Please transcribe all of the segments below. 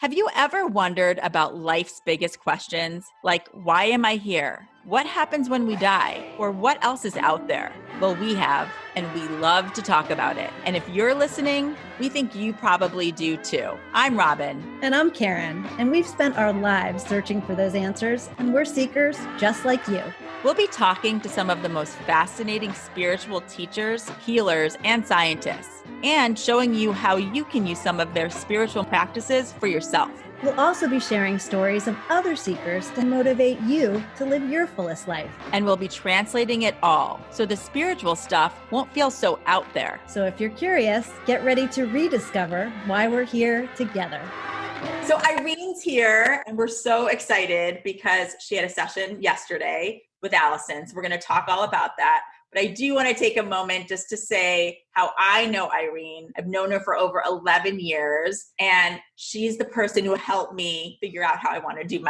Have you ever wondered about life's biggest questions? Like, why am I here? What happens when we die? Or what else is out there? Well, we have, and we love to talk about it. And if you're listening, we think you probably do too. I'm Robyn. And I'm Karen. And we've spent our lives searching for those answers, and we're seekers just like you. We'll be talking to some of the most fascinating spiritual teachers, healers, and scientists, and showing you how you can use some of their spiritual practices for yourself. We'll also be sharing stories of other seekers to motivate you to live your fullest life. And we'll be translating it all, so the spiritual stuff won't feel so out there. So if you're curious, get ready to rediscover why we're here together. So Irene's here, and we're so excited because she had a session yesterday with Allison. So we're going to talk all about that. But I do want to take a moment just to say how I know Irene. I've known her for over 11 years, and she's the person who helped me figure out how I want to do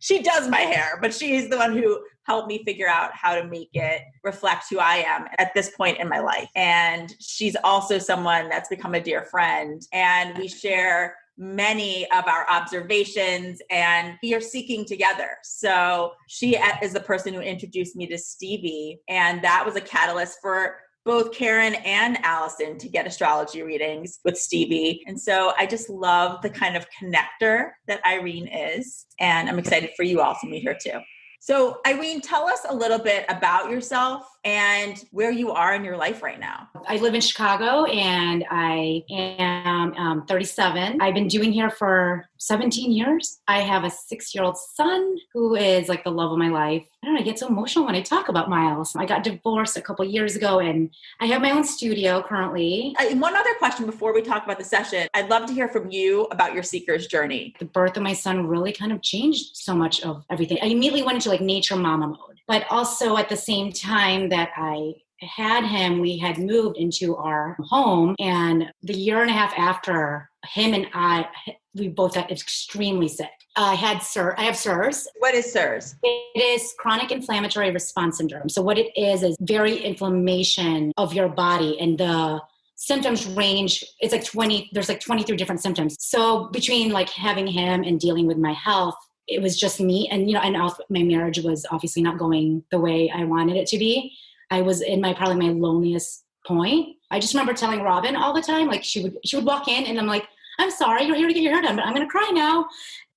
she does my hair, but she's the one who helped me figure out how to make it reflect who I am at this point in my life. And she's also someone that's become a dear friend, and we share many of our observations, and we are seeking together. So she is the person who introduced me to Stevie, and that was a catalyst for both Karen and Allison to get astrology readings with Stevie. And so I just love the kind of connector that Irene is, and I'm excited for you all to meet her too. So Irene, tell us a little bit about yourself and where you are in your life right now. I live in Chicago and I am 37. I've been doing hair for 17 years. I have a 6-year-old son who is like the love of my life. I don't know, I get so emotional when I talk about Miles. I got divorced a couple of years ago and I have my own studio currently. One other question before we talk about the session. I'd love to hear from you about your seeker's journey. The birth of my son really kind of changed so much of everything. I immediately went into like nature mama mode, but also at the same time that I had him, we had moved into our home, and the year and a half after, him and we both got extremely sick. I have SIRS. What is SIRS? It is chronic inflammatory response syndrome. So what it is very inflammation of your body, and the symptoms range, it's like there's like 23 different symptoms. So between like having him and dealing with my health, it was just me. And, and also my marriage was obviously not going the way I wanted it to be. I was in probably my loneliest point. I just remember telling Robyn all the time, like she would walk in and I'm like, I'm sorry, you're here to get your hair done, but I'm going to cry now.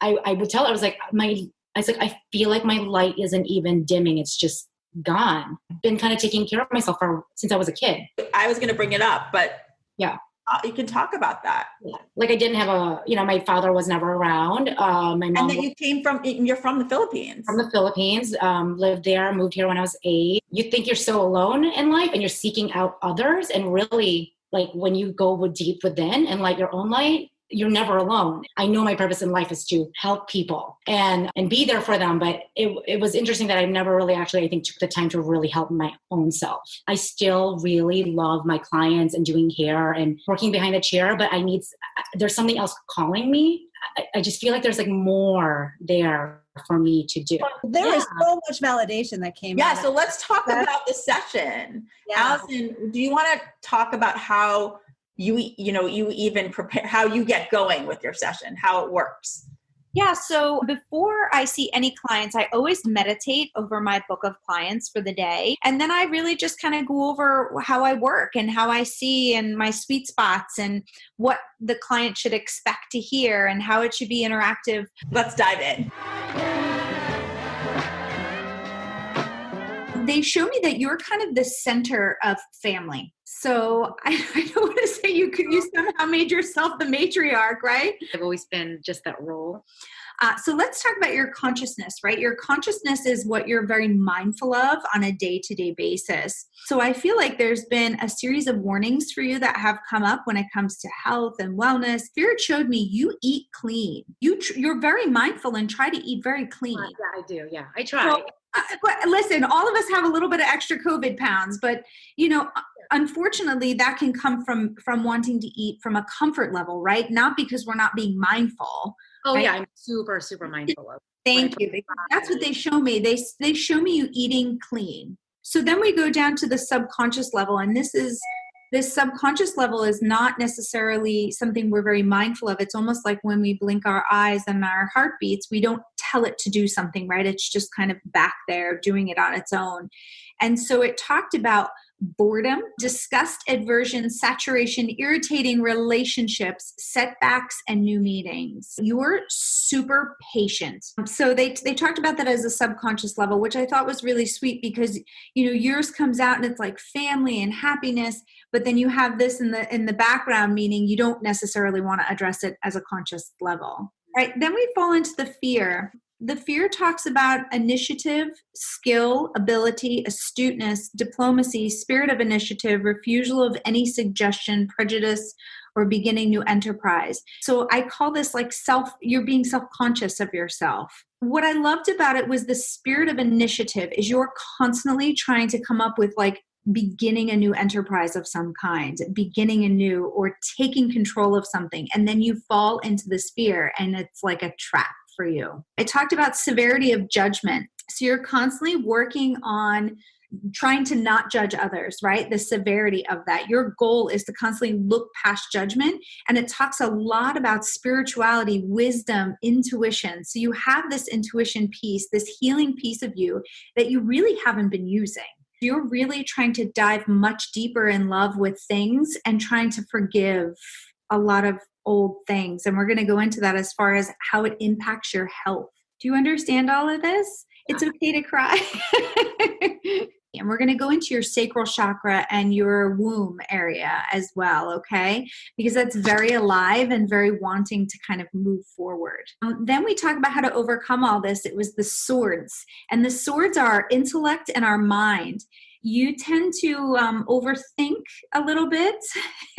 I would tell her, I feel like my light isn't even dimming. It's just gone. I've been kind of taking care of myself since I was a kid. I was going to bring it up, but yeah. You can talk about that. Yeah. Like I didn't have my father was never around. My mom. And then you're from the Philippines. From the Philippines, lived there, moved here when I was 8. You think you're so alone in life and you're seeking out others. And really, like when you go deep within and light your own light, you're never alone. I know my purpose in life is to help people and be there for them. But it was interesting that I never really actually, I think, took the time to really help my own self. I still really love my clients and doing hair and working behind the chair, but there's something else calling me. I just feel like there's like more there for me to do. There is so much validation that came out. Yeah, so let's talk about the session. Yeah. Allison, do you want to talk about how you even prepare, how you get going with your session, how it works? Yeah. So before I see any clients, I always meditate over my book of clients for the day. And then I really just kind of go over how I work and how I see and my sweet spots and what the client should expect to hear and how it should be interactive. Let's dive in. They show me that you're kind of the center of family. So I don't want to say you somehow made yourself the matriarch, right? I've always been just that role. So let's talk about your consciousness, right? Your consciousness is what you're very mindful of on a day-to-day basis. So I feel like there's been a series of warnings for you that have come up when it comes to health and wellness. Spirit showed me you eat clean. You're very mindful and try to eat very clean. Yeah, I do. Yeah, I try. But listen, all of us have a little bit of extra COVID pounds, but unfortunately that can come from wanting to eat from a comfort level, right? Not because we're not being mindful. Oh right? yeah, I'm super, super mindful of. Thank you. That's what they show me. They show me you eating clean. So then we go down to the subconscious level, and this is this subconscious level is not necessarily something we're very mindful of. It's almost like when we blink our eyes and our heart beats, we don't tell it to do something, right? It's just kind of back there doing it on its own. And so it talked about boredom, disgust, aversion, saturation, irritating relationships, setbacks, and new meetings. You're super patient. So they talked about that as a subconscious level, which I thought was really sweet because, yours comes out and it's like family and happiness, but then you have this in the background, meaning you don't necessarily want to address it as a conscious level. Right. Then we fall into the fear. The fear talks about initiative, skill, ability, astuteness, diplomacy, spirit of initiative, refusal of any suggestion, prejudice, or beginning new enterprise. So I call this like you're being self-conscious of yourself. What I loved about it was the spirit of initiative is you're constantly trying to come up with like beginning a new enterprise of some kind, beginning a new or taking control of something. And then you fall into this fear and it's like a trap for you. I talked about severity of judgment. So you're constantly working on trying to not judge others, right? The severity of that. Your goal is to constantly look past judgment. And it talks a lot about spirituality, wisdom, intuition. So you have this intuition piece, this healing piece of you that you really haven't been using. You're really trying to dive much deeper in love with things and trying to forgive a lot of old things. And we're going to go into that as far as how it impacts your health. Do you understand all of this? It's okay to cry. And we're going to go into your sacral chakra and your womb area as well, okay? Because that's very alive and very wanting to kind of move forward. Then we talk about how to overcome all this. It was the swords. And the swords are our intellect and our mind. You tend to overthink a little bit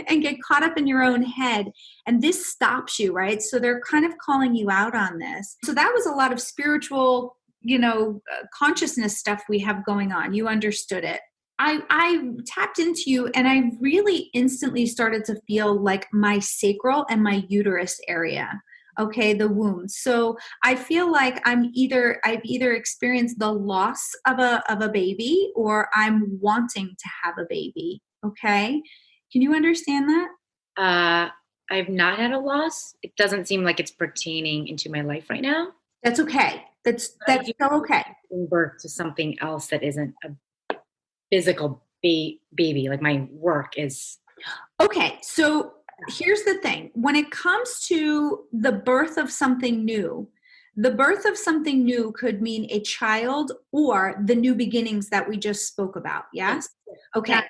and get caught up in your own head. And this stops you, right? So they're kind of calling you out on this. So that was a lot of spiritual consciousness stuff we have going on. You understood it. I tapped into you and I really instantly started to feel like my sacral and my uterus area. Okay, the womb. So I feel like I've either experienced the loss of a baby or I'm wanting to have a baby. Okay. Can you understand that? I've not had a loss. It doesn't seem like it's pertaining into my life right now. That's okay. That's so okay. Giving birth to something else that isn't a physical baby. Like my work is. Okay. So here's the thing. When it comes to the birth of something new, the birth of something new could mean a child or the new beginnings that we just spoke about. Yes? Okay.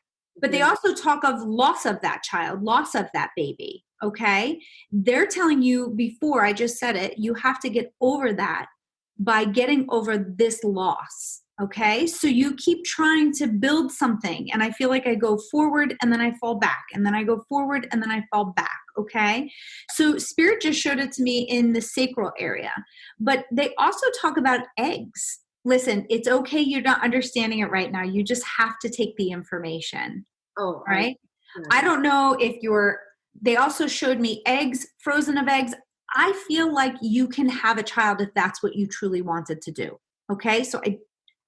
But they also talk of loss of that child, loss of that baby. Okay. They're telling you before, I just said it, you have to get over that by getting over this loss. Okay. So you keep trying to build something. And I feel like I go forward and then I fall back and then I go forward and then I fall back. Okay. So spirit just showed it to me in the sacral area, but they also talk about eggs. Listen, it's okay. You're not understanding it right now. You just have to take the information. Oh, right. I don't know if they also showed me eggs, frozen of eggs. I feel like you can have a child if that's what you truly wanted to do. Okay. So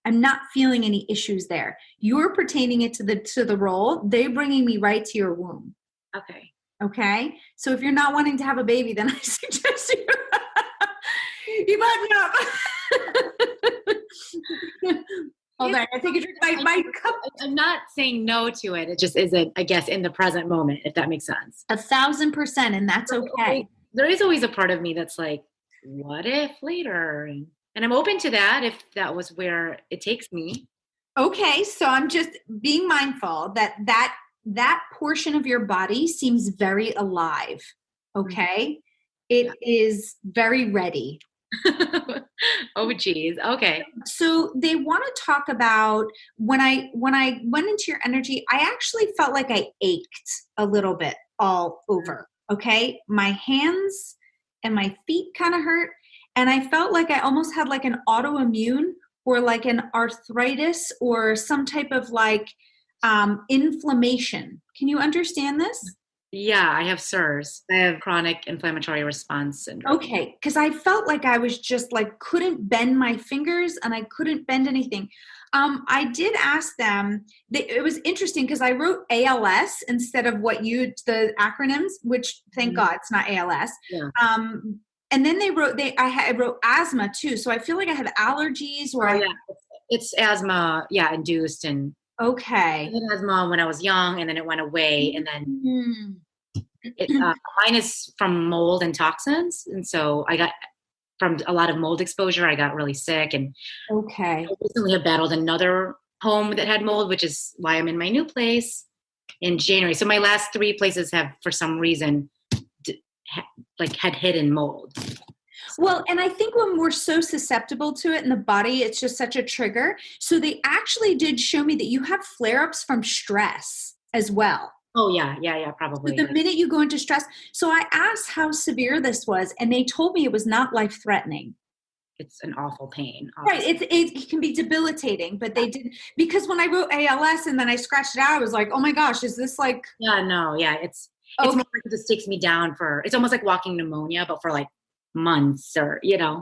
I'm not feeling any issues there. You're pertaining it to the role. They're bringing me right to your womb. Okay. Okay. So if you're not wanting to have a baby, then I suggest you button up. Hold on. I think it's my cup. I'm not saying no to it. It just isn't, I guess, in the present moment, if that makes sense. 1,000%. And that's okay. There is always a part of me that's like, what if later? And I'm open to that if that was where it takes me. Okay. So I'm just being mindful that portion of your body seems very alive. Okay. It is very ready. Oh, geez. Okay. So they want to talk about when I went into your energy, I actually felt like I ached a little bit all over. Okay. My hands and my feet kind of hurt. And I felt like I almost had like an autoimmune or like an arthritis or some type of like inflammation. Can you understand this? Yeah, I have SIRS. I have chronic inflammatory response syndrome. Okay, because I felt like I was just like couldn't bend my fingers and I couldn't bend anything. I did ask them. It was interesting because I wrote ALS instead of the acronyms, which thank God it's not ALS. Yeah. And then I wrote asthma too. So I feel like I have allergies or It's asthma, induced, and okay. I had asthma when I was young, and then it went away, and then mine is from mold and toxins, and so I got from a lot of mold exposure. I got really sick, and okay. I recently have battled another home that had mold, which is why I'm in my new place in January. So my last 3 places have, for some reason, had hidden mold. Well, and I think when we're so susceptible to it in the body, it's just such a trigger. So they actually did show me that you have flare-ups from stress as well. Oh, yeah, probably. So the minute you go into stress. So I asked how severe this was, and they told me it was not life-threatening. It's an awful pain. Obviously. Right. It can be debilitating, but they did, because when I wrote ALS and then I scratched it out, I was like, oh my gosh, is this like. Yeah, no, yeah. It's more like it just takes me down it's almost like walking pneumonia, but for like months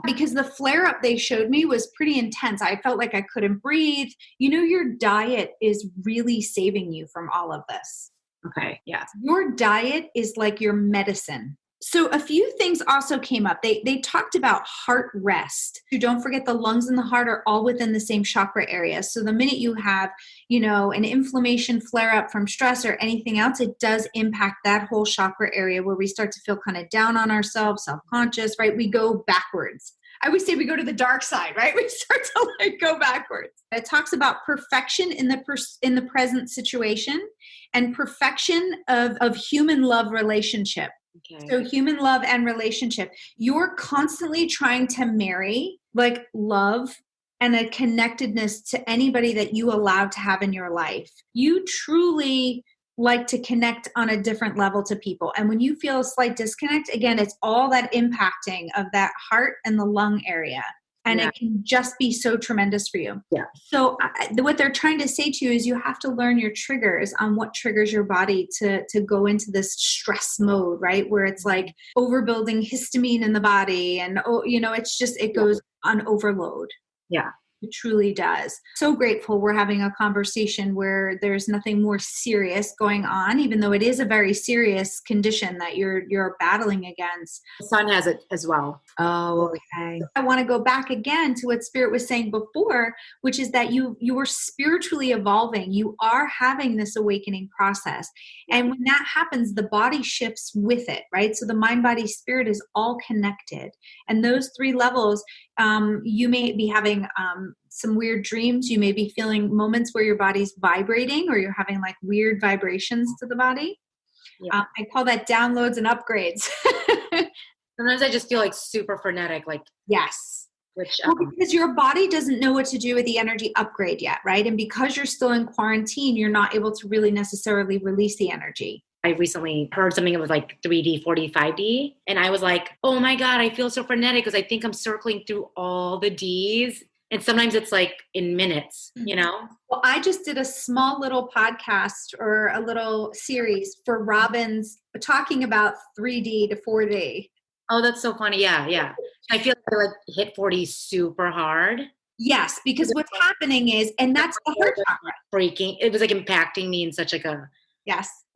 Because the flare up they showed me was pretty intense. I felt like I couldn't breathe. Your diet is really saving you from all of this. Okay. Yeah. Your diet is like your medicine. So a few things also came up. They talked about heart rest. You don't forget the lungs and the heart are all within the same chakra area. So the minute you have, an inflammation flare up from stress or anything else, it does impact that whole chakra area where we start to feel kind of down on ourselves, self-conscious, right? We go backwards. I always say we go to the dark side, right? We start to go backwards. It talks about perfection in the present situation and perfection of human love relationship. Okay. So human love and relationship. You're constantly trying to marry like love and a connectedness to anybody that you allow to have in your life. You truly like to connect on a different level to people. And when you feel a slight disconnect, again, it's all that impacting of that heart and the lung area. And it can just be so tremendous for you. Yeah. So what they're trying to say to you is you have to learn your triggers on what triggers your body to go into this stress mode, right? Where it's like overbuilding histamine in the body. And, it goes on overload. Yeah. It truly does. So grateful we're having a conversation where there's nothing more serious going on, even though it is a very serious condition that you're battling against. My son has it as well. Oh, okay. I want to go back again to what Spirit was saying before, which is that you are spiritually evolving. You are having this awakening process. And when that happens, the body shifts with it, right? So the mind, body, spirit is all connected. And those 3 levels, you may be having some weird dreams. You may be feeling moments where your body's vibrating or you're having like weird vibrations to the body. Yeah. I call that downloads and upgrades. Sometimes I just feel like super frenetic, like yes. Because your body doesn't know what to do with the energy upgrade yet, right? And because you're still in quarantine, you're not able to really necessarily release the energy. I recently heard something that was like 3D, 4D, 5D. And I was like, oh my God, I feel so frenetic because I think I'm circling through all the Ds. And sometimes it's like in minutes, Well, I just did a small little podcast or a little series for Robyn's talking about 3D to 4D. Oh, that's so funny. Yeah. I feel like I hit 40 super hard. Yes, because what's happening is, and that's the heart chakra. Freaking, it was like impacting me in such like a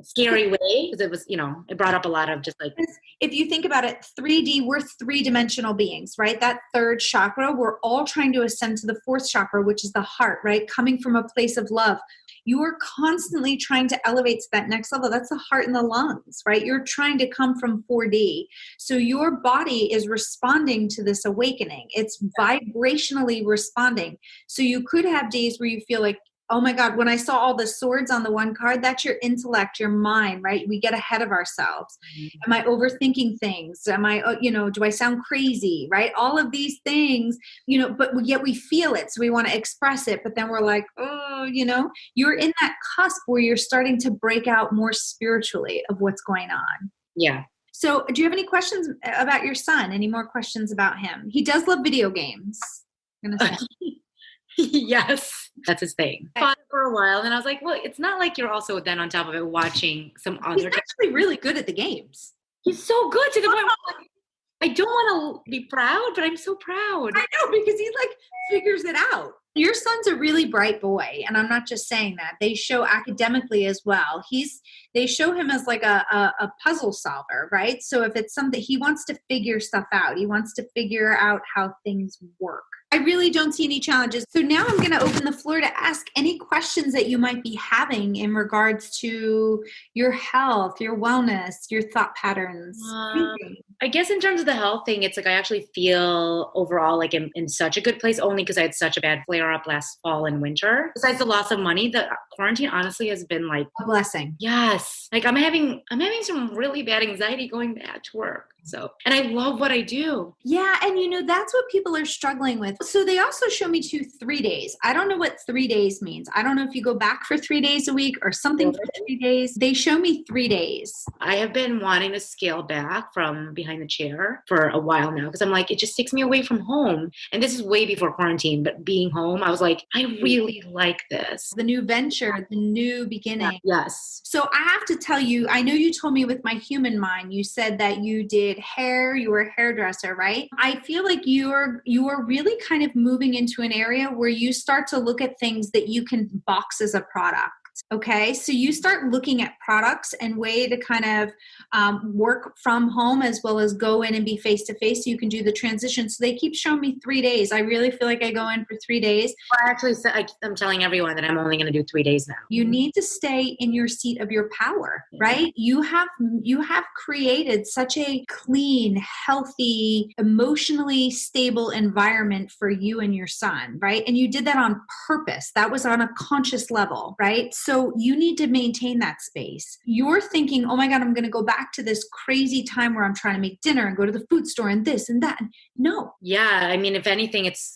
scary way because it was, it brought up a lot of just like. If you think about it, 3D, we're 3-dimensional beings, right? That 3rd chakra, we're all trying to ascend to the 4th chakra, which is the heart, right? Coming from a place of love. You are constantly trying to elevate to that next level. That's the heart and the lungs, right? You're trying to come from 4D. So your body is responding to this awakening. It's vibrationally responding. So you could have days where you feel like, oh my God, when I saw all the swords on the one card, that's your intellect, your mind, right? We get ahead of ourselves. Mm-hmm. Am I overthinking things? Am I, do I sound crazy, right? All of these things, but yet we feel it. So we want to express it, but then we're like, you're in that cusp where you're starting to break out more spiritually of what's going on. Yeah. So do you have any questions about your son? Any more questions about him? He does love video games, I'm going to say. Yes, that's his thing. Fought for a while, and I was like, well, it's not like you're also then on top of it watching some He's other. actually really good at the games. He's so good to the point where like, I don't want to be proud, but I'm so proud. I know, because he like figures it out. Your son's a really bright boy, and I'm not just saying that. They show academically as well. They show him as like a puzzle solver, right? So if it's something, he wants to figure stuff out. He wants to figure out how things work. I really don't see any challenges. So now I'm going to open the floor to ask any questions that you might be having in regards to your health, your wellness, your thought patterns. I guess in terms of the health thing, it's like I actually feel overall like I'm in such a good place only because I had such a bad flare up last fall and winter. Besides the loss of money, the quarantine honestly has been like A blessing. yes. Like I'm having some really bad anxiety going back to work. So, and I love what I do. Yeah. And that's what people are struggling with. So they also show me 3 days. I don't know what 3 days means. I don't know if you go back for 3 days a week or something for 3 days. They show me 3 days. I have been wanting to scale back from behind the chair for a while now because I'm like, it just takes me away from home. And this is way before quarantine, but being home, I was like, I really like this. The new venture, the new beginning. Yes. So I have to tell you, I know you told me with my human mind, you said that you did hair, you were a hairdresser, right? I feel like you are really kind of moving into an area where you start to look at things that you can box as a product. Okay. So you start looking at products and way to kind of work from home as well as go in and be face-to-face so you can do the transition. So they keep showing me 3 days. I really feel like I go in for 3 days. I actually said, I'm telling everyone that I'm only going to do 3 days now. You need to stay in your seat of your power, right? You have created such a clean, healthy, emotionally stable environment for you and your son, right? And you did that on purpose. That was on a conscious level, right? So you need to maintain that space. You're thinking, oh my God, I'm going to go back to this crazy time where I'm trying to make dinner and go to the food store and this and that. No. Yeah. I mean, if anything, it's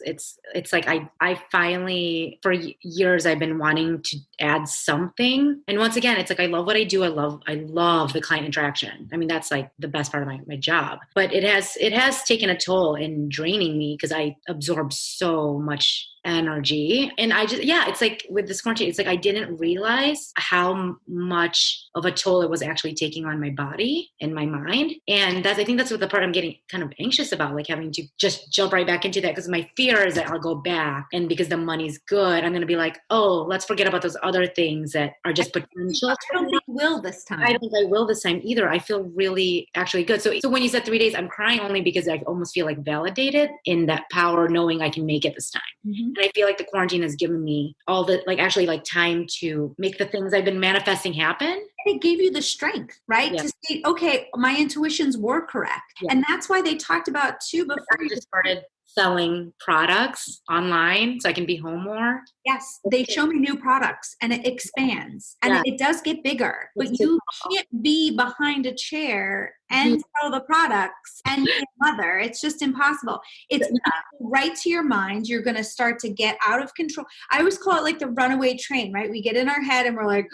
like I finally, for years, I've been wanting to add something. And once again, it's like, I love what I do. I love the client interaction. I mean, that's like the best part of my job, but it has taken a toll in draining me because I absorb so much energy. And it's like with this quarantine, it's like I didn't realize how much of a toll it was actually taking on my body and my mind. And I think that's what the part I'm getting kind of anxious about, like having to just jump right back into that because my fear is that I'll go back and because the money's good, I'm going to be like, oh, let's forget about those other things that are just potential. I don't think I will this time. I don't think I will this time either. I feel really actually good. So when you said 3 days, I'm crying only because I almost feel like validated in that power, knowing I can make it this time. Mm-hmm. And I feel like the quarantine has given me all the, like actually like time to make the things I've been manifesting happen. It gave you the strength, right? Yeah. To say, okay, my intuitions were correct. Yeah. And that's why they talked about too before you just started selling products online so I can be home more. Yes, they show me new products and it expands and it does get bigger, but you can't be behind a chair and sell the products and be a mother. It's just impossible. It's right to your mind. You're going to start to get out of control. I always call it like the runaway train, right? We get in our head and we're like,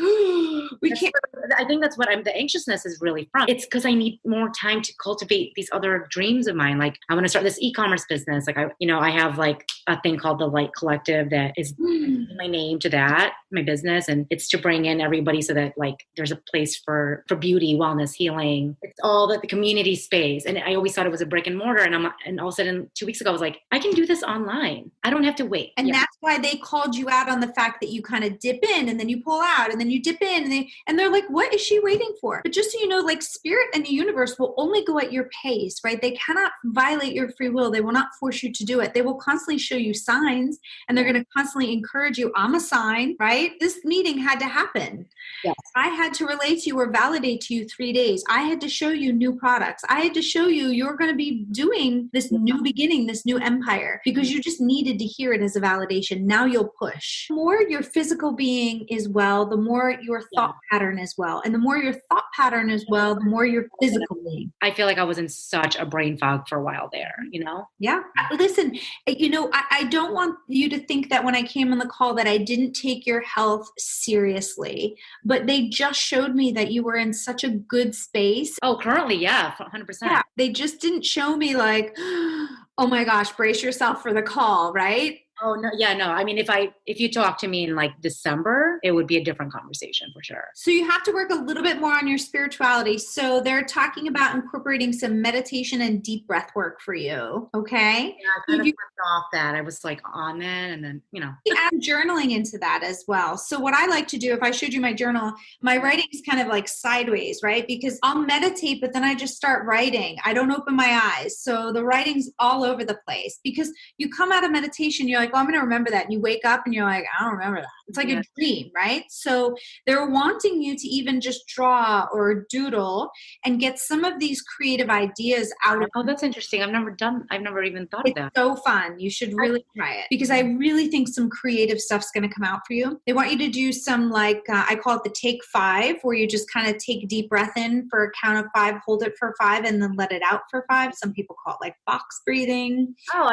we can't. I think that's what the anxiousness is really from. It's because I need more time to cultivate these other dreams of mine. Like I want to start this e-commerce business. Like I have like a thing called the Light Collective that is my name to that, my business. And it's to bring in everybody so that like there's a place for beauty, wellness, healing. It's all the community space. And I always thought it was a brick and mortar. And all of a sudden 2 weeks ago, I was like, I can do this online. I don't have to wait. And that's why they called you out on the fact that you kind of dip in and then you pull out and then you dip in and they're like, what is she waiting for? But just so you know, like spirit and the universe will only go at your pace, right? They cannot violate your free will. They will not force you to do it. They will constantly show you signs and they're going to constantly encourage you. I'm a sign, right? This meeting had to happen. Yes. I had to relate to you or validate to you 3 days. I had to show you new products. I had to show you you're going to be doing this new beginning, this new empire, because you just needed to hear it as a validation. Now you'll push. The more your physical being is well, the more your thought pattern is well. And the more your thought pattern is well, the more your physical being. I feel like I was in such a brain fog for a while there, you know? Yeah. Listen, I don't want you to think that when I came on the call that I didn't take your health seriously, but they just showed me that you were in such a good space. Oh, currently, yeah, 100%. Yeah, they just didn't show me like, oh my gosh, brace yourself for the call, right? Oh no, yeah, no. I mean, if you talk to me in like December, it would be a different conversation for sure. So you have to work a little bit more on your spirituality. So they're talking about incorporating some meditation and deep breath work for you. Okay. Yeah, I kind of flipped off that. I was like on it, and then add journaling into that as well. So what I like to do, if I showed you my journal, my writing is kind of like sideways, right? Because I'll meditate, but then I just start writing. I don't open my eyes. So the writing's all over the place because you come out of meditation, you're like, oh, I'm going to remember that. And you wake up and you're like, I don't remember that. It's like a dream, right? So they're wanting you to even just draw or doodle and get some of these creative ideas out of. Oh, that's interesting. I've never even thought of that. It's so fun. You should really try it because I really think some creative stuff's going to come out for you. They want you to do some I call it the take 5, where you just kind of take a deep breath in for a count of 5, hold it for 5, and then let it out for 5. Some people call it like box breathing. Oh,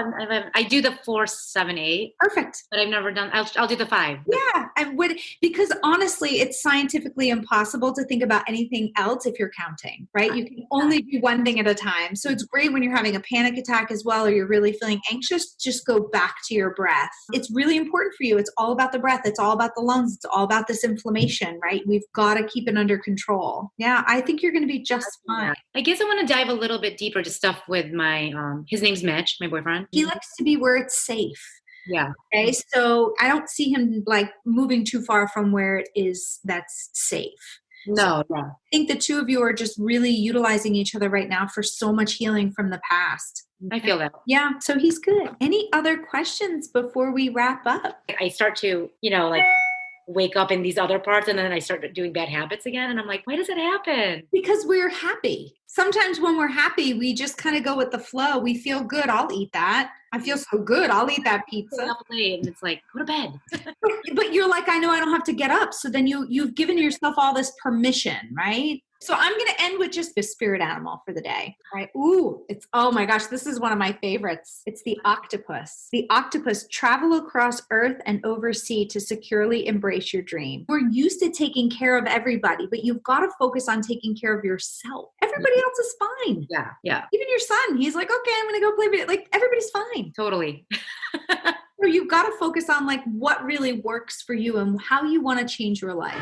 I do the 4, 7, 8. Perfect. But I've never done. I'll do the 5. Yeah, because honestly, it's scientifically impossible to think about anything else if you're counting, right? You can only do one thing at a time. So it's great when you're having a panic attack as well, or you're really feeling anxious, just go back to your breath. It's really important for you. It's all about the breath. It's all about the lungs. It's all about this inflammation, right? We've got to keep it under control. Yeah, I think you're going to be just fine. I guess I want to dive a little bit deeper to stuff with my, his name's Mitch, my boyfriend. He likes to be where it's safe. Yeah. Okay. So I don't see him like moving too far from where it is that's safe. No. I think the two of you are just really utilizing each other right now for so much healing from the past. I feel that. Yeah. So he's good. Any other questions before we wrap up? I start to, wake up in these other parts, and then I start doing bad habits again. And I'm like, why does it happen? Because we're happy. Sometimes when we're happy, we just kind of go with the flow. We feel good. I'll eat that. I feel so good. I'll eat that pizza. And it's like, go to bed. But you're like, I know I don't have to get up. So then you've given yourself all this permission, right? So I'm going to end with just the spirit animal for the day. Right? Ooh, oh my gosh, this is one of my favorites. It's the octopus. The octopus travel across earth and over sea to securely embrace your dream. We're used to taking care of everybody, but you've got to focus on taking care of yourself. Everybody else is fine. Yeah. Even your son, he's like, okay, I'm going to go play video. Like everybody's fine. Totally. So you've got to focus on like what really works for you and how you want to change your life.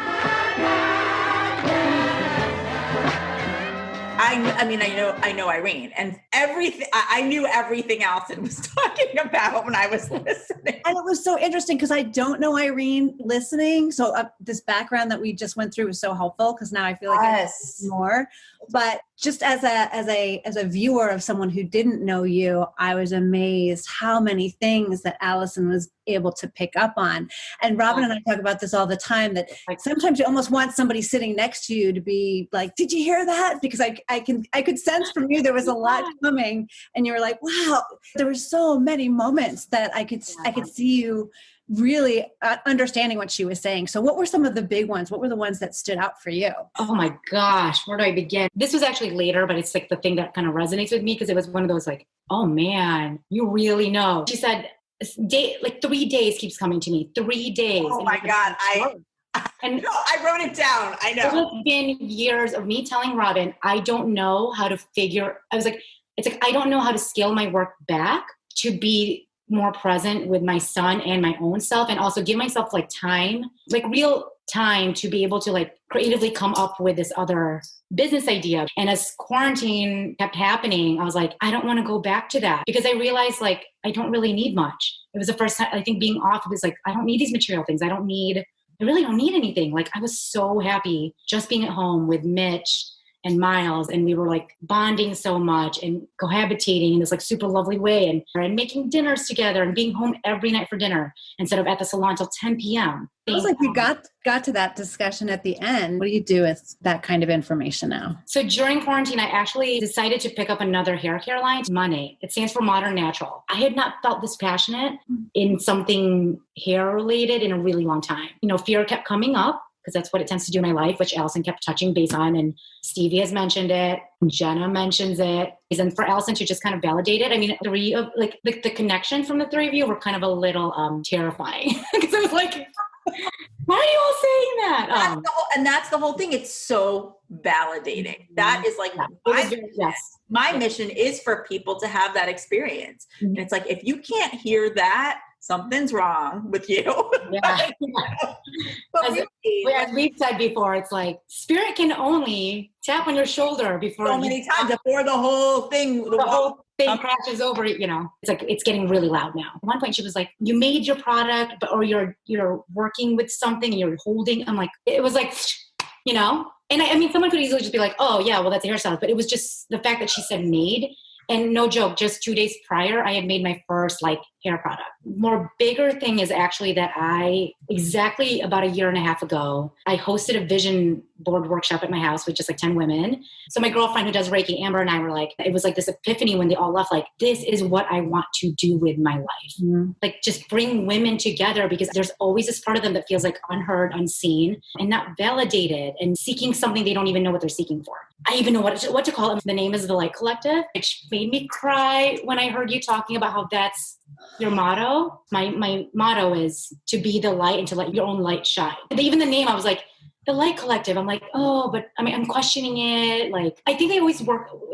I know Irene, and everything. I knew everything Allison was talking about when I was listening. And it was so interesting because I don't know Irene listening. So this background that we just went through was so helpful because now I feel like I know more. But just as a viewer of someone who didn't know you, I was amazed how many things that Allison was able to pick up on. And Robyn and I talk about this all the time, that sometimes you almost want somebody sitting next to you to be like, did you hear that? Because I could sense from you there was a lot coming, and you were like, wow, there were so many moments that I could see you really understanding what she was saying. So what were some of the big ones? What were the ones that stood out for you? Oh my gosh, where do I begin? This was actually later, but it's like the thing that kind of resonates with me because it was one of those like, oh man, you really know. She said, 3 days keeps coming to me. 3 days. Oh my God. I wrote it down. I know. It has been years of me telling Robyn, I don't know how to I don't know how to scale my work back to be more present with my son and my own self, and also give myself like time, like real time to be able to like creatively come up with this other business idea. And as quarantine kept happening, I was like, I don't want to go back to that because I realized like, I don't really need much. It was the first time I think being off, it was like, I don't need these material things. I really don't need anything. Like I was so happy just being at home with Mitch and Miles, and we were like bonding so much and cohabitating in this like super lovely way, and making dinners together and being home every night for dinner instead of at the salon till 10 p.m. It was like you got to that discussion at the end. What do you do with that kind of information now? So during quarantine, I actually decided to pick up another hair care line, Money. It stands for Modern Natural. I had not felt this passionate in something hair related in a really long time. Fear kept coming up, because that's what it tends to do in my life, which Allison kept touching base on. And Stevie has mentioned it. Jenna mentions it. And for Allison to just kind of validate it. I mean, the connection from the three of you were kind of a little terrifying. Because I was like, why are you all saying that? That's the whole thing. It's so validating. That is like, my mission is for people to have that experience. And it's like, if you can't hear that, something's wrong with you. Yeah. But As we've said before, it's like spirit can only tap on your shoulder before so many times before the whole thing, the whole thing crashes over. It's like it's getting really loud now. At one point, she was like, "You made your product, or you're working with something, and you're holding." I'm like, it was like, And I mean, someone could easily just be like, "Oh yeah, well that's a hairstyle," but it was just the fact that she said "made." And no joke, just 2 days prior, I had made my first hair product. More bigger thing is actually that exactly about a year and a half ago, I hosted a vision board workshop at my house with just 10 women. So my girlfriend who does Reiki, Amber, and I were it was this epiphany when they all left, this is what I want to do with my life. Mm-hmm. Just bring women together, because there's always this part of them that feels unheard, unseen, and not validated, and seeking something they don't even know what they're seeking for. I even know what to call it. The name is the Light Collective. It made me cry when I heard you talking about how that's your motto. My motto is to be the light and to let your own light shine. Even the name, I was like, the Light Collective. I'm like, oh, but I mean, I'm questioning it. I think I always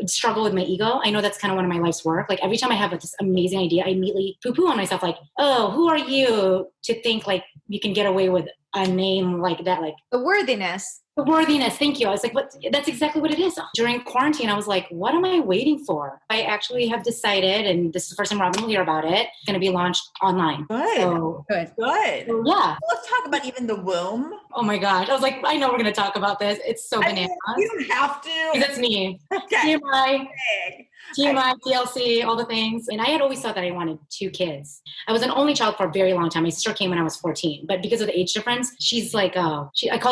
struggle with my ego. I know that's kind of one of my life's work. Every time I have this amazing idea, I immediately poo-poo on myself. Oh, who are you to think you can get away with a name like that? The worthiness. The worthiness. Thank you. I was like, what? That's exactly what it is. During quarantine, I was like, what am I waiting for? I actually have decided, and this is the first time Robyn will hear about it, it's going to be launched online. Good. So, Good. So, yeah. Let's talk about even the womb. Oh my gosh. I was like, I know we're going to talk about this. It's so bananas. You don't have to. That's me. Okay. TMI, TLC, all the things. And I had always thought that I wanted 2 kids. I was an only child for a very long time. My sister came when I was 14. But because of the age difference, she's I call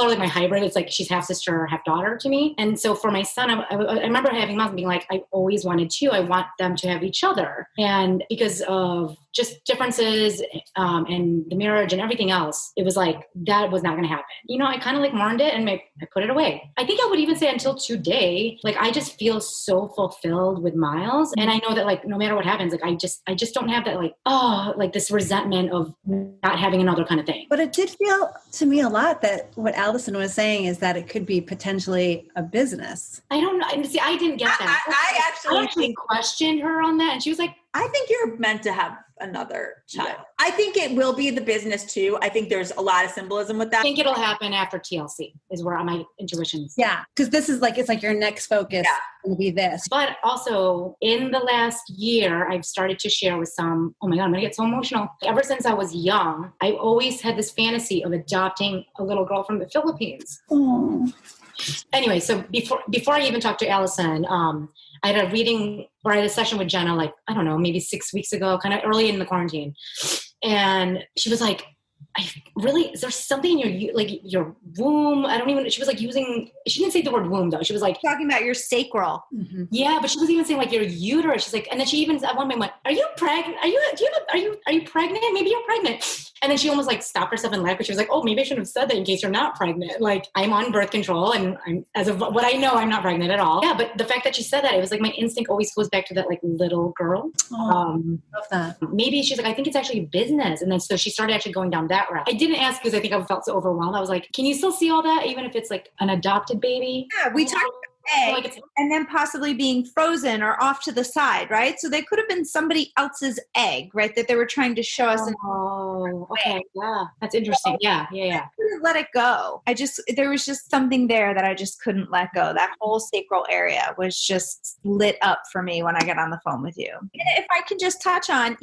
her my hybrid. It's she's half sister, half daughter to me. And so for my son, I remember having moms being I always wanted 2. I want them to have each other. And because of just differences and the marriage and everything else, it was that was not going to happen. I kind of mourned it and I put it away. I think I would even say until today, I just feel so fulfilled with Miles. And I know that no matter what happens, I just don't have that this resentment of not having another kind of thing. But it did feel to me a lot that what Allison was saying is that it could be potentially a business. I don't know. See, I didn't get that. I actually questioned her on that. And she was like, I think you're meant to have another child. Yeah. I think it will be the business too. I think there's a lot of symbolism with that. I think it'll happen after TLC is where my intuitions. Yeah. Because this is it's your next focus will be this. But also in the last year, I've started to share with some, oh my God, I'm going to get so emotional. Ever since I was young, I always had this fantasy of adopting a little girl from the Philippines. Oh. Anyway, so before I even talked to Allison, I had a reading or I had a session with Jenna, I don't know, maybe 6 weeks ago, kind of early in the quarantine. And she was like, is there something in your womb? She was she didn't say the word womb though. She was talking about your sacral. Mm-hmm. Yeah, but she was even saying your uterus. She's and then she even at one point went, are you pregnant? Are you pregnant? Maybe you're pregnant. And then she almost stopped herself and laughed, but she was oh, maybe I shouldn't have said that in case you're not pregnant. I'm on birth control and I'm, as of what I know, I'm not pregnant at all. Yeah, but the fact that she said that, it was my instinct always goes back to that little girl. Love that. Maybe she's I think it's actually business. And then so she started actually going down that route. I didn't ask because I think I felt so overwhelmed. I was can you still see all that even if it's an adopted baby? Yeah, we talked egg and then possibly being frozen or off to the side, right? So they could have been somebody else's egg, right? That they were trying to show us. Oh, okay. Yeah. That's interesting. Yeah. I couldn't let it go. There was just something there that I just couldn't let go. That whole sacral area was just lit up for me when I got on the phone with you. And if I can just touch on,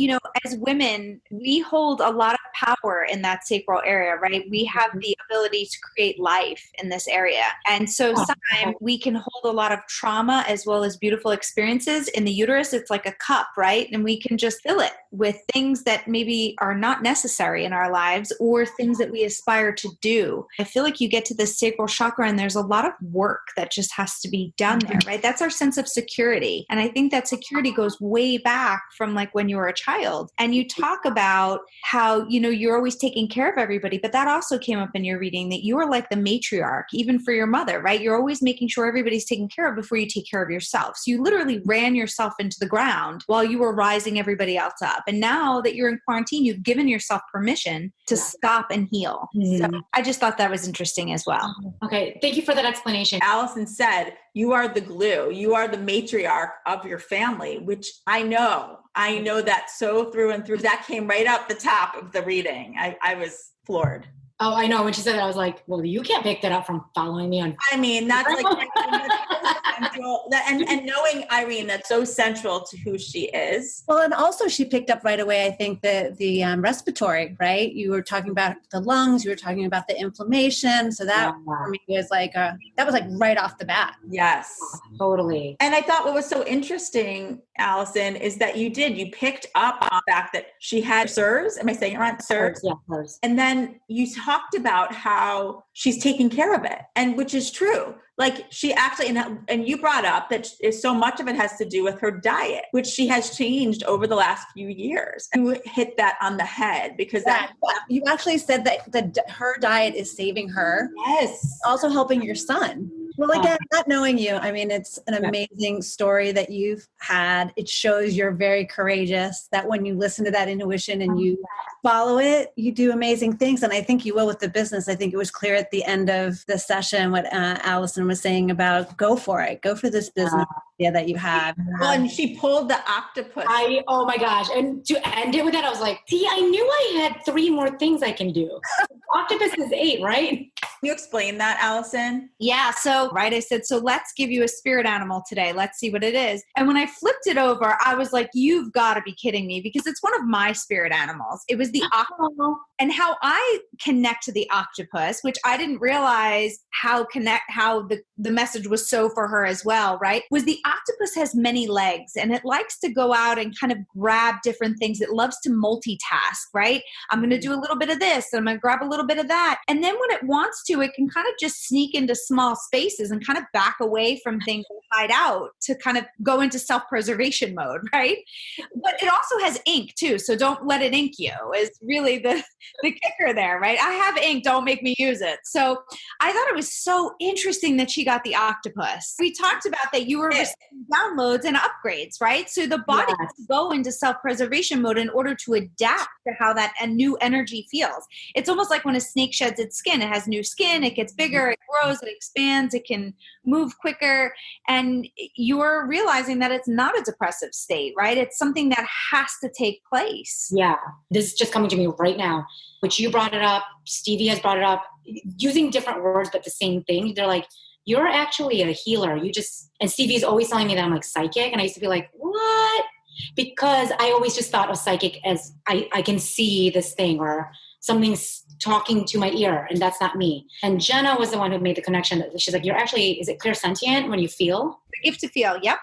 as women, we hold a lot of power in that sacral area, right? We have the ability to create life in this area. And so sometimes we can hold a lot of trauma as well as beautiful experiences. In the uterus, it's like a cup, right? And we can just fill it with things that maybe are not necessary in our lives or things that we aspire to do. I feel you get to the sacral chakra and there's a lot of work that just has to be done there, right? That's our sense of security. And I think that security goes way back from when you were a child. And you talk about how, you're always taking care of everybody, but that also came up in your reading that you are the matriarch, even for your mother, right? You're always making sure everybody's taken care of before you take care of yourself. So you literally ran yourself into the ground while you were rising everybody else up. And now that you're in quarantine, you've given yourself permission to stop and heal. So I just thought that was interesting as well. Okay. Thank you for that explanation. Allison said, you are the glue. You are the matriarch of your family, which I know I know that so through and through. That came right up the top of the reading. I was floored. Oh, I know. When she said that, I was like, well, you can't pick that up from following me on. I mean, that's like, and knowing Irene, that's so central to who she is. Well, and also she picked up right away, I think, the respiratory, right? You were talking about the lungs, you were talking about the inflammation. So that for me was like, that was like right off the bat. Yes. Totally. And I thought what was so interesting, Allison, is that you picked up on the fact that she had SIRS. Am I saying it right? SIRS? Yeah, SIRS. And then you talked about how she's taking care of it, and which is true. Like she actually, and you brought up that so much of it has to do with her diet, which she has changed over the last few years. And you hit that on the head because you actually said that her diet is saving her. Yes. Also helping your son. Well, again, not knowing you, I mean, it's an amazing story that you've had. It shows you're very courageous, that when you listen to that intuition and you follow it, you do amazing things. And I think you will with the business. I think it was clear at the end of the session what Allison was saying about go for it. Go for this business idea that you have. Well, and she pulled the octopus. Oh my gosh. And to end it with that, I was like, see, I knew I had 3 more things I can do. Octopus is 8, right? Can you explain that, Allison? Yeah. So, I said, so let's give you a spirit animal today. Let's see what it is. And when I flipped it over, I was like, you've got to be kidding me, because it's one of my spirit animals. It was the octopus. And how I connect to the octopus, which I didn't realize how the message was so for her as well, right? Was the octopus has many legs and it likes to go out and kind of grab different things. It loves to multitask, right? I'm going to do a little bit of this and I'm going to grab a little bit of that. And then when it wants to, it can kind of just sneak into small spaces and kind of back away from things and hide out to kind of go into self-preservation mode, right? But it also has ink too. So don't let it ink you is really the kicker there, right? I have ink, don't make me use it. So I thought it was so interesting that she got the octopus. We talked about that you were receiving downloads and upgrades, right? So the body has to go into self-preservation mode in order to adapt to how that a new energy feels. It's almost like when a snake sheds its skin, it has new skin, it gets bigger, it grows, it expands, it can move quicker. And you're realizing that it's not a depressive state, right? It's something that has to take place. Yeah. This is just coming to me right now, which you brought it up. Stevie has brought it up, using different words, but the same thing. They're like, you're actually a healer. And Stevie's always telling me that I'm like psychic. And I used to be like, what? Because I always just thought of psychic as I can see this thing or something's talking to my ear, and that's not me. And Jenna was the one who made the connection. She's like, is it clairsentient when you feel? The gift to feel. Yep.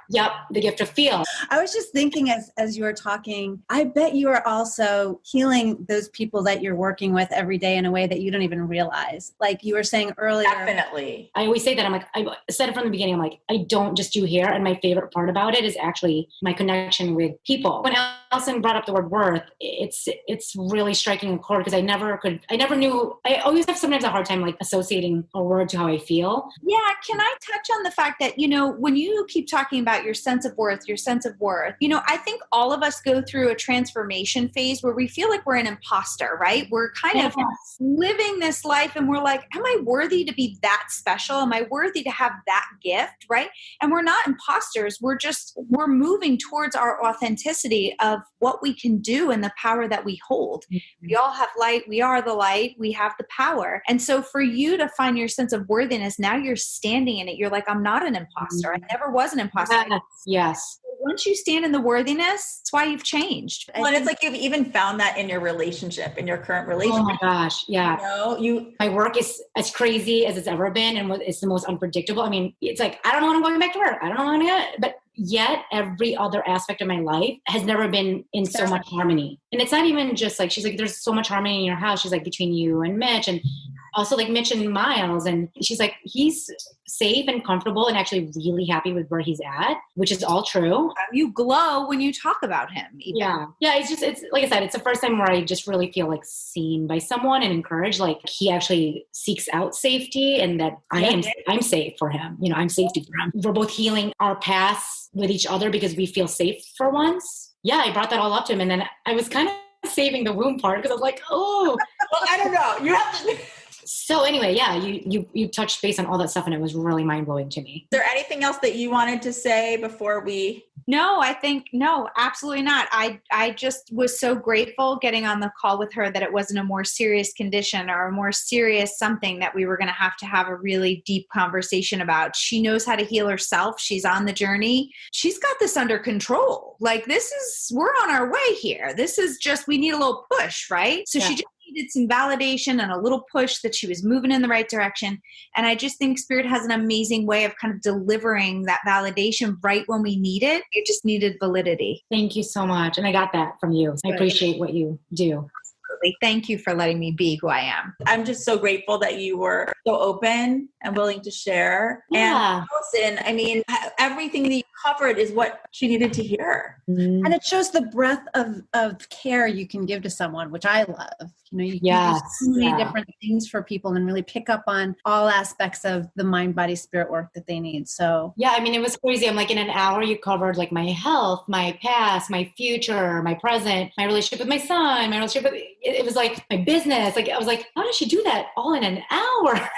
The gift to feel. I was just thinking as you were talking, I bet you are also healing those people that you're working with every day in a way that you don't even realize. Like you were saying earlier. Definitely. I always say that. I said it from the beginning. I'm like, I don't just do hair. And my favorite part about it is actually my connection with people. When Allison brought up the word worth, it's really striking a chord because I never knew. I always have sometimes a hard time like associating a word to how I feel. Yeah. Can I touch on the fact that, when you keep talking about your sense of worth, I think all of us go through a transformation phase where we feel like we're an imposter, right? We're kind of living this life and we're like, am I worthy to be that special? Am I worthy to have that gift, right? And we're not imposters. We're moving towards our authenticity of what we can do and the power that we hold. Mm-hmm. We all have light. We are the light. We have the power. And so for you to find your sense of worthiness, now you're standing in it. You're like, I'm not an imposter. I never was an imposter. Yes. Once you stand in the worthiness, it's why you've changed. Well, and it's like you've even found that in your relationship, in your current relationship. Oh my gosh. Yeah. My work is as crazy as it's ever been. And it's the most unpredictable. I mean, it's like, I don't know when I'm going back to work. I don't know when I'm going to, but yet every other aspect of my life has never been in so much harmony. And it's not even just like, she's like, there's so much harmony in your house. She's like, between you and Mitch, and also like Mitch and Miles. And she's like, he's safe and comfortable and actually really happy with where he's at, which is all true. You glow when you talk about him. Even. Yeah. It's like I said, it's the first time where I just really feel like seen by someone and encouraged. Like he actually seeks out safety and that I'm safe for him. I'm safety for him. We're both healing our paths with each other because we feel safe for once. Yeah. I brought that all up to him. And then I was kind of saving the womb part because I was like, oh, well, I don't know. You have to. So anyway, yeah, you touched base on all that stuff and it was really mind blowing to me. Is there anything else that you wanted to say before we? No, I think, no, absolutely not. I just was so grateful getting on the call with her that it wasn't a more serious condition or a more serious something that we were going to have a really deep conversation about. She knows how to heal herself. She's on the journey. She's got this under control. Like we're on our way here. This is just, we need a little push, right? So she just needed some validation and a little push that she was moving in the right direction. And I just think Spirit has an amazing way of kind of delivering that validation right when we need it. It just needed validity. Thank you so much. And I got that from you. I appreciate what you do. Absolutely. Thank you for letting me be who I am. I'm just so grateful that you were so open and willing to share. Yeah. And Allison, I mean, everything that you covered is what she needed to hear. And it shows the breadth of care you can give to someone, which I love. You know, you can do so many different things for people and really pick up on all aspects of the mind, body, spirit work that they need. So yeah, I mean, it was crazy. I'm like, in an hour, you covered like my health, my past, my future, my present, my relationship with my son, my relationship with, it was like my business. Like, I was like, how did she do that all in an hour?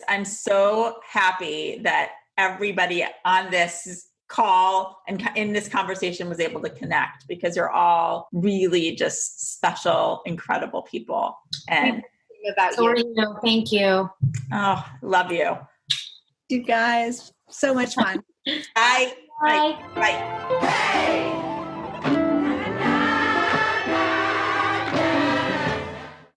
I'm so happy that everybody on this call and in this conversation was able to connect, because you're all really just special, incredible people. And about you. Thank you. Oh, love you. You guys, so much fun. Bye. Bye. Bye. Bye.